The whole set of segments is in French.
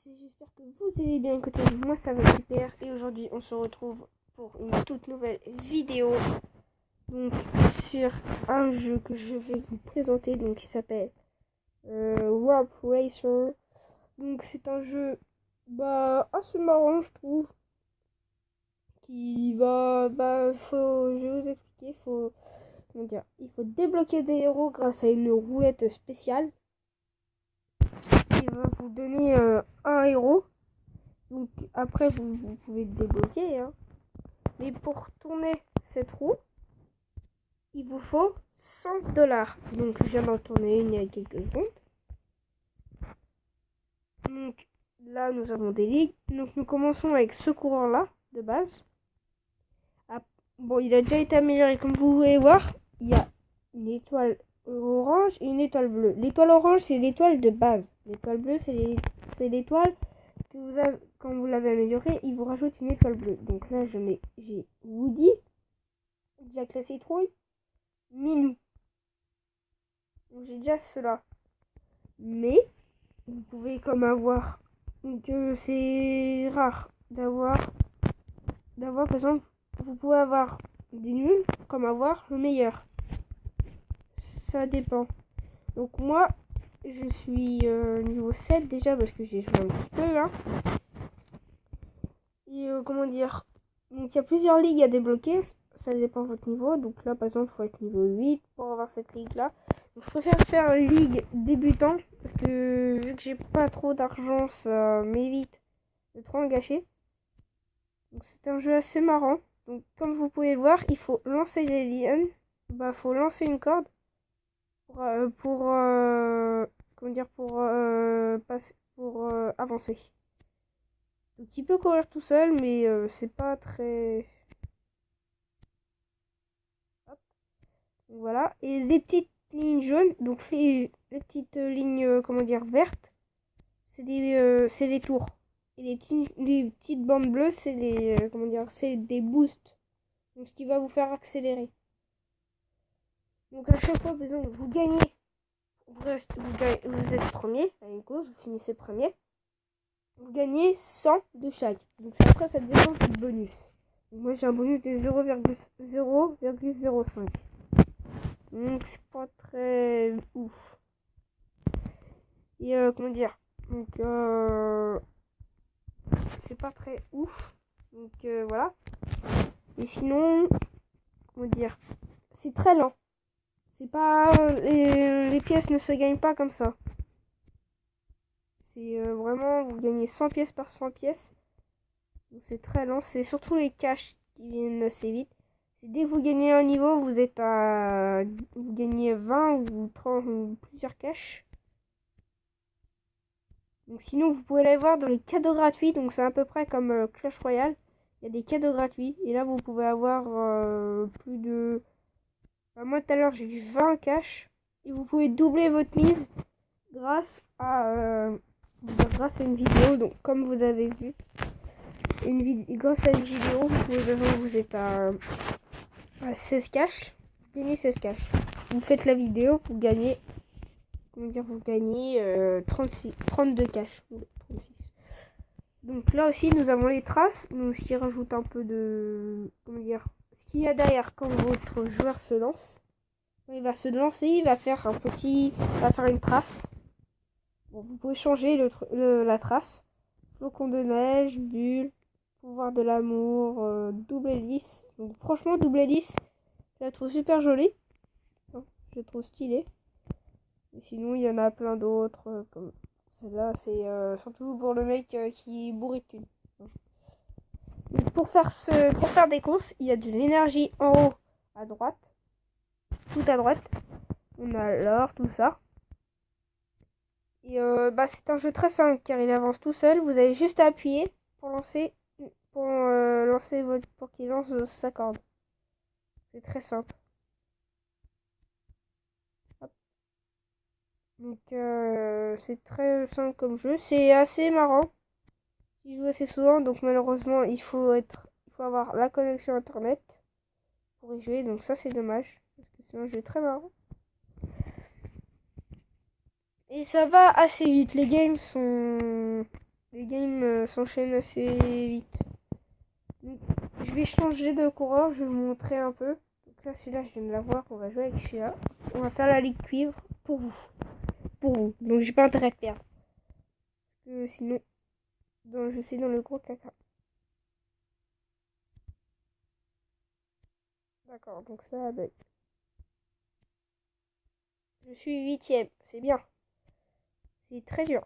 j'espère que vous allez bien. Écoutez, moi ça va super et aujourd'hui on se retrouve pour une toute nouvelle vidéo donc sur un jeu que je vais vous présenter donc qui s'appelle Warp Racer. Donc c'est un jeu assez marrant je trouve qui va je vais vous expliquer, il faut débloquer des héros grâce à une roulette spéciale. Il va vous donner un héros. Donc après vous pouvez débloquer hein. Mais pour tourner cette roue, il vous faut 100 $. Donc je viens d'en tourner une il y a quelques secondes. Donc là nous avons des ligues. Donc nous commençons avec ce coureur là de base. Bon, il a déjà été amélioré comme vous pouvez voir. Il y a une étoile orange et une étoile bleue. L'étoile orange c'est l'étoile de base. L'étoile bleue c'est l'étoile que vous avez, quand vous l'avez amélioré, il vous rajoute une étoile bleue. Donc là j'ai Woody, Jack la citrouille, Minou. Donc j'ai déjà cela. Mais vous pouvez comme avoir que c'est rare d'avoir par exemple, vous pouvez avoir des nuls comme avoir le meilleur. Ça dépend. Donc moi je suis niveau 7 déjà parce que j'ai joué un petit peu là. Et comment dire, donc il y a plusieurs ligues à débloquer, ça dépend de votre niveau. Donc là par exemple il faut être niveau 8 pour avoir cette ligue là. Donc je préfère faire une ligue débutant parce que vu que j'ai pas trop d'argent ça m'évite de trop en gâcher. Donc c'est un jeu assez marrant. Donc comme vous pouvez le voir, il faut lancer des lianes. Faut lancer une corde pour avancer. Donc il peut courir tout seul mais c'est pas très... Hop. Donc, voilà. Et les petites lignes jaunes, donc les petites lignes vertes, c'est les tours. Et les petites bandes bleues, c'est c'est des boosts. Donc ce qui va vous faire accélérer. Donc à chaque fois, par exemple, vous gagnez, vous êtes premier à une course, vous finissez premier. Vous gagnez 100 de chaque. Donc après ça dépend du bonus. Donc, moi j'ai un bonus de 0,05. Donc c'est pas très ouf. Et donc c'est pas très ouf. Donc voilà. Et sinon, c'est très lent. C'est pas les pièces ne se gagnent pas comme ça. C'est vraiment vous gagnez 100 pièces par 100 pièces. Donc c'est très lent. C'est surtout les caches qui viennent assez vite. C'est dès que vous gagnez un niveau, vous gagnez 20 ou 30 ou plusieurs caches. Donc sinon vous pouvez aller voir dans les cadeaux gratuits. Donc c'est à peu près comme Clash Royale. Il y a des cadeaux gratuits. Et là vous pouvez avoir plus de... moi tout à l'heure j'ai eu 20 caches. Et vous pouvez doubler votre mise grâce à une vidéo. Donc comme vous avez vu. Grâce à une vidéo, vous pouvez voir vous êtes à 16 caches. Vous gagnez 16 caches. Vous faites la vidéo, vous gagnez... vous gagnez 32 caches. 36. Donc là aussi, nous avons les traces. Donc, qui rajoute un peu de... ce qu'il y a derrière quand votre joueur se lance. Il va se lancer, il va faire une trace. Bon, vous pouvez changer la trace. Flocon de neige, bulle, pouvoir de l'amour, double hélice. Donc franchement, double hélice, je la trouve super jolie. Je la trouve stylée. Et sinon, il y en a plein d'autres. Comme celle-là, c'est surtout pour le mec qui est bourré de thunes. Donc, pour faire des courses, il y a de l'énergie en haut à droite. Tout à droite. On a l'or, tout ça. Et c'est un jeu très simple car il avance tout seul. Vous avez juste à appuyer pour qu'il lance sa corde. C'est très simple. Hop. Donc c'est très simple comme jeu. C'est assez marrant. J'y joue assez souvent, donc malheureusement il faut avoir la connexion internet pour y jouer. Donc ça c'est dommage parce que c'est un jeu très marrant. Et ça va assez vite. Les games sont les games s'enchaînent assez vite. Donc, je vais changer de coureur, je vais vous montrer un peu. Donc là, celui-là, je viens de l'avoir, on va jouer avec celui-là. On va faire la ligue cuivre pour vous. Pour vous. Donc j'ai pas intérêt de perdre. Parce que sinon, je suis dans le gros caca. D'accord, donc ça bug. Je suis 8ème, c'est bien. C'est très dur.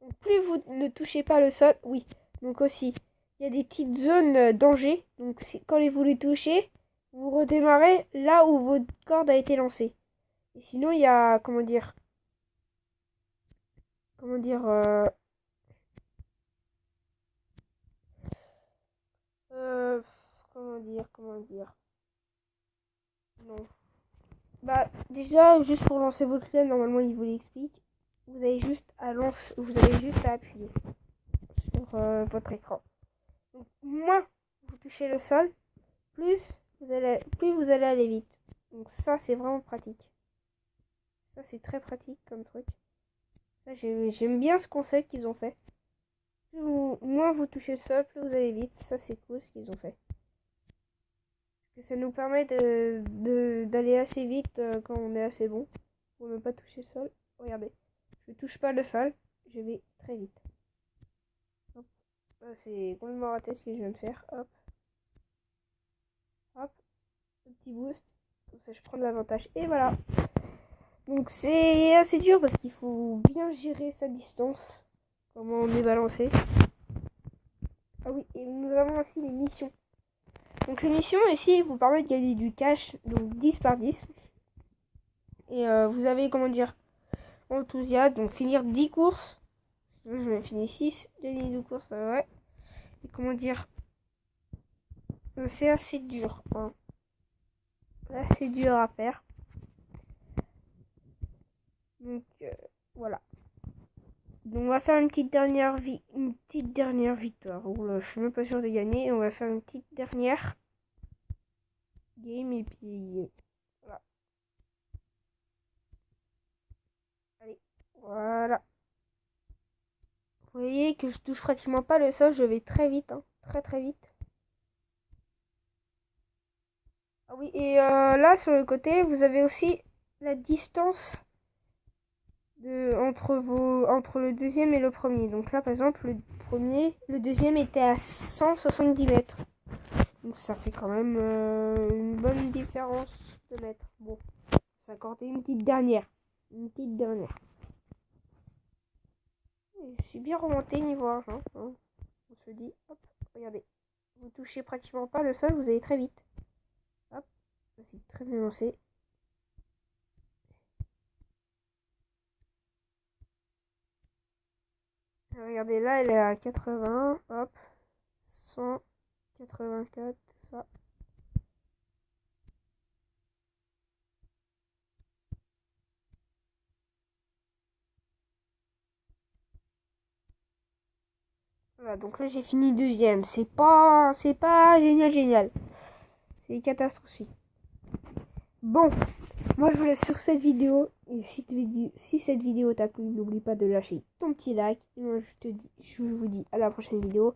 Donc plus vous ne touchez pas le sol, oui. Donc aussi, il y a des petites zones danger. Donc quand vous les touchez, vous redémarrez là où votre corde a été lancée. Et sinon, il y a, comment dire, comment dire, euh, comment dire, non. Bah, déjà, juste pour lancer votre clé, normalement, il vous l'explique. Vous avez juste à lancer, vous avez juste à appuyer sur votre écran. Donc, moins vous touchez le sol, plus vous allez aller vite. Donc ça, c'est vraiment pratique. Ça, c'est très pratique comme truc. Ça, j'aime bien ce concept qu'ils ont fait. Moins vous touchez le sol, plus vous allez vite. Ça, c'est cool ce qu'ils ont fait. Parce que ça nous permet d'aller assez vite quand on est assez bon. Pour ne pas toucher le sol. Regardez. Je touche pas le sol. Je vais très vite. Hop. C'est complètement raté ce que je viens de faire. Hop. Hop. Un petit boost. Comme ça, je prends de l'avantage. Et voilà. Donc c'est assez dur parce qu'il faut bien gérer sa distance. Comment on est balancé. Ah oui, et nous avons aussi les missions. Donc les missions ici vous permettent de gagner du cash, donc 10 par 10. Et vous avez, comment dire, enthousiasme, donc finir 10 courses. Je vais finir 6, gagner 2 courses, ouais. Et comment dire, c'est assez dur. Hein. Assez dur à faire. Donc voilà. Donc on va faire une petite dernière victoire. Oula, je suis même pas sûr de gagner. On va faire une petite dernière game et puis voilà. Allez, voilà. Vous voyez que je touche pratiquement pas le sol, je vais très vite, hein. Très très vite. Ah oui, et là sur le côté, vous avez aussi la distance entre le deuxième et le premier. Donc là par exemple, le deuxième était à 170 mètres. Donc ça fait quand même une bonne différence de mètres. Bon, ça accordait une petite dernière. Une petite dernière. Je suis bien remonté niveau argent. Hein. On se dit, hop, regardez. Vous touchez pratiquement pas le sol, vous allez très vite. Hop, c'est très bien lancé. Regardez, là, elle est à 80, hop, 184, tout ça. Voilà, donc là, j'ai fini deuxième. C'est pas génial. C'est catastrophique. Bon, moi, je vous laisse sur cette vidéo. Et si cette vidéo t'a plu, n'oublie pas de lâcher ton petit like. Et moi, je vous dis à la prochaine vidéo.